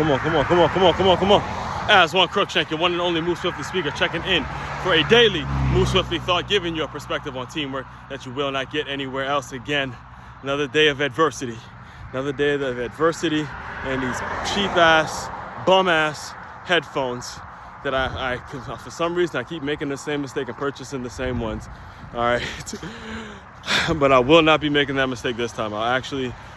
Come on. As one Crookshank, your one and only Move Swiftly speaker, checking in for a daily Move Swiftly thought, giving you a perspective on teamwork that you will not get anywhere else. Again, another day of adversity. Another day of adversity and these cheap-ass, bum-ass headphones that I for some reason, I keep making the same mistake and purchasing the same ones. All right. But I will not be making that mistake this time.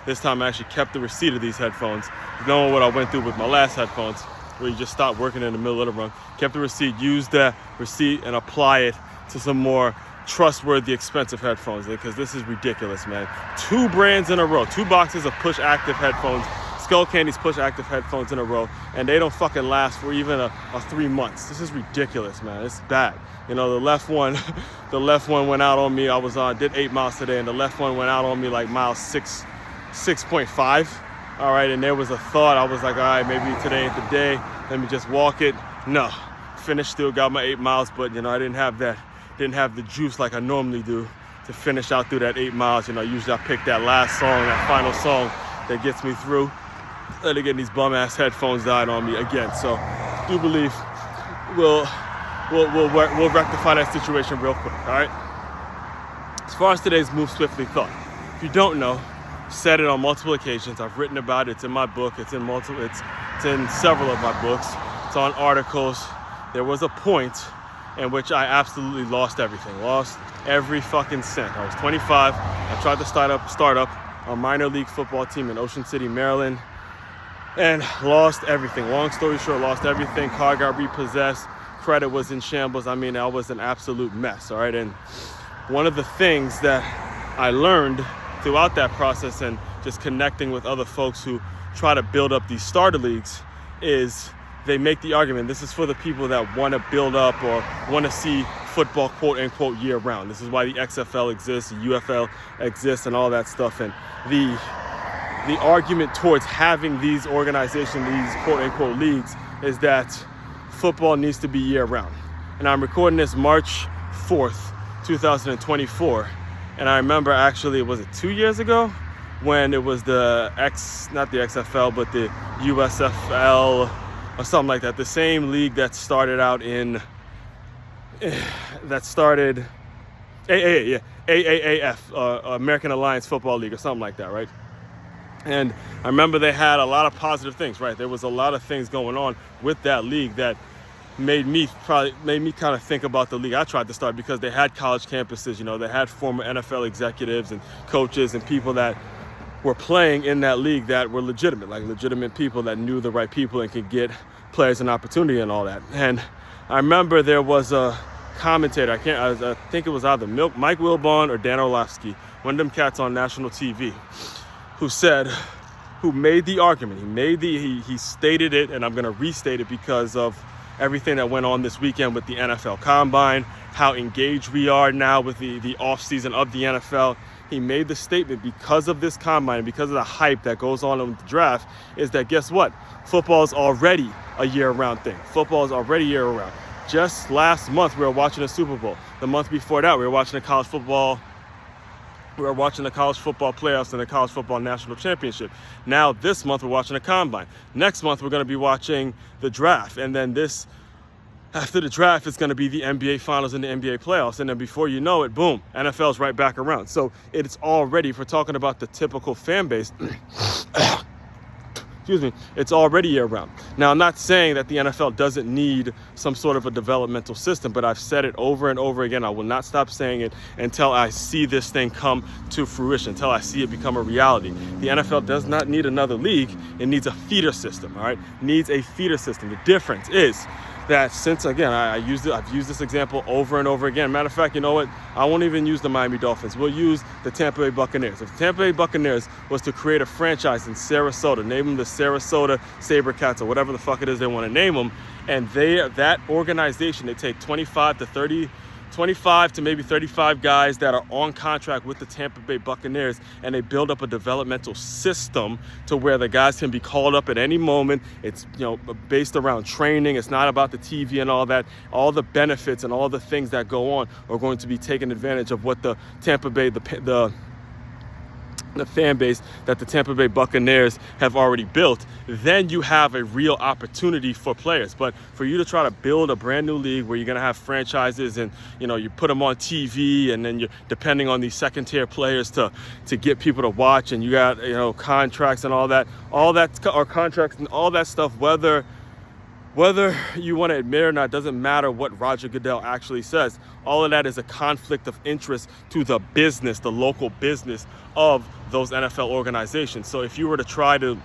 This time I actually kept the receipt of these headphones, knowing what I went through with my last headphones, where you just stopped working in the middle of the run. Kept the receipt, used that receipt, and apply it to some more trustworthy, expensive headphones, because this is ridiculous, man. 2 brands in a row, 2 boxes of Push Active headphones, Skull Candy's Push Active headphones in a row, and they don't fucking last for even a 3 months. This is ridiculous, man. It's bad. You know, the left one went out on me. I was did 8 miles today, and the left one went out on me like mile 6.5. All right, and there was a thought. I was like, all right, maybe today ain't the day. Let me just walk it. No, finished, still got my 8 miles, but you know, I didn't have the juice like I normally do to finish out through that 8 miles. You know, usually I pick that last song, that final song that gets me through. And again, these bum ass headphones died on me again. So, I do believe we'll rectify that situation real quick. All right. As far as today's Move Swiftly thought, if you don't know, said it on multiple occasions. I've written about it. It's in my book. It's in several of my books. It's on articles. There was a point in which I absolutely lost everything. Lost every fucking cent. I was 25. I tried to start up a minor league football team in Ocean City, Maryland, and lost everything. Long story short, lost everything. Car got repossessed. Credit was in shambles. I mean, I was an absolute mess. All right. And one of the things that I learned throughout that process and just connecting with other folks who try to build up these starter leagues is they make the argument, this is for the people that want to build up or want to see football, quote unquote, year round. This is why the XFL exists, the UFL exists, and all that stuff. And the argument towards having these organizations, these quote unquote leagues, is that football needs to be year round. And I'm recording this March 4th, 2024. And I remember actually, was it 2 years ago when it was not the XFL, but the USFL or something like that. The same league that started out AAAF, American Alliance Football League or something like that, right? And I remember they had a lot of positive things, right? There was a lot of things going on with that league that made me kind of think about the league I tried to start, because they had college campuses. You know, they had former NFL executives and coaches and people that were playing in that league that were legitimate people that knew the right people and could get players an opportunity and all that. And I remember there was a commentator, I think it was either Mike Wilbon or Dan Orlovsky, one of them cats on national TV, who made the argument. He stated it, and I'm going to restate it because of everything that went on this weekend with the NFL Combine, how engaged we are now with the offseason of the NFL. He made the statement, because of this Combine and because of the hype that goes on with the draft, is that guess what? Football is already a year-round thing. Football is already year-round. Just last month, we were watching the Super Bowl. The month before that, we were watching the college football playoffs and the college football national championship. Now this month we're watching the Combine. Next month we're going to be watching the draft. And then after the draft, it's going to be the NBA finals and the NBA playoffs. And then before you know it, boom, NFL's right back around. So it's already, if we're talking about the typical fan base, it's already year round. Now, I'm not saying that the NFL doesn't need some sort of a developmental system, but I've said it over and over again. I will not stop saying it until I see this thing come to fruition, until I see it become a reality. The NFL does not need another league. It needs a feeder system, all right? Needs a feeder system. The difference is that since, again, I've used this example over and over again. Matter of fact, you know what? I won't even use the Miami Dolphins. We'll use the Tampa Bay Buccaneers. If the Tampa Bay Buccaneers was to create a franchise in Sarasota, name them the Sarasota SaberCats or whatever the fuck it is they want to name them, and that organization, they take 25 to maybe 35 guys that are on contract with the Tampa Bay Buccaneers, and they build up a developmental system to where the guys can be called up at any moment. It's, you know, based around training. It's not about the TV and all that. All the benefits and all the things that go on are going to be taken advantage of what the Tampa Bay, the the fan base that the Tampa Bay Buccaneers have already built, then you have a real opportunity for players. But for you to try to build a brand new league where you're going to have franchises and, you know, you put them on TV and then you're depending on these second tier players to get people to watch, and you got, you know, contracts and all that or contracts and all that stuff, whether you want to admit it or not, doesn't matter what Roger Goodell actually says. All of that is a conflict of interest to the business, the local business of those NFL organizations. So if you were to try to,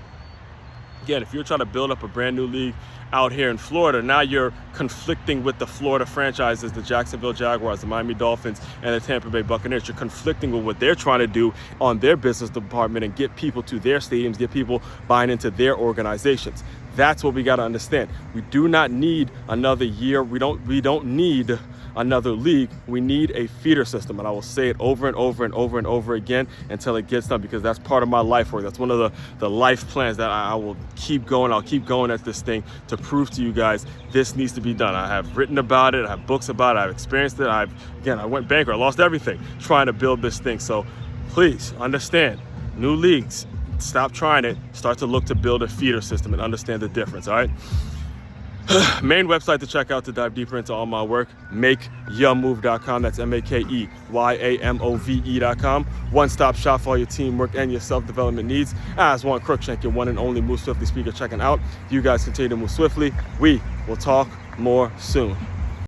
again, if you're trying to build up a brand new league out here in Florida, now you're conflicting with the Florida franchises, the Jacksonville Jaguars, the Miami Dolphins, and the Tampa Bay Buccaneers. You're conflicting with what they're trying to do on their business department and get people to their stadiums, get people buying into their organizations. That's what we got to understand. We do not need another year. We don't need another league. We need a feeder system. And I will say it over and over and over and over again until it gets done, because that's part of my life work. That's one of the life plans that I will keep going. I'll keep going at this thing to prove to you guys this needs to be done. I have written about it. I have books about it. I've experienced it. I went bankrupt. I lost everything trying to build this thing. So please understand, new leagues, stop trying it. Start to look to build a feeder system and understand the difference, all right? Main website to check out to dive deeper into all my work, MakeYaMove.com. That's MakeYaMove.com. One-stop shop for all your teamwork and your self-development needs. As one Crookshank, your one and only Move Swiftly speaker, checking out. You guys continue to move swiftly. We will talk more soon.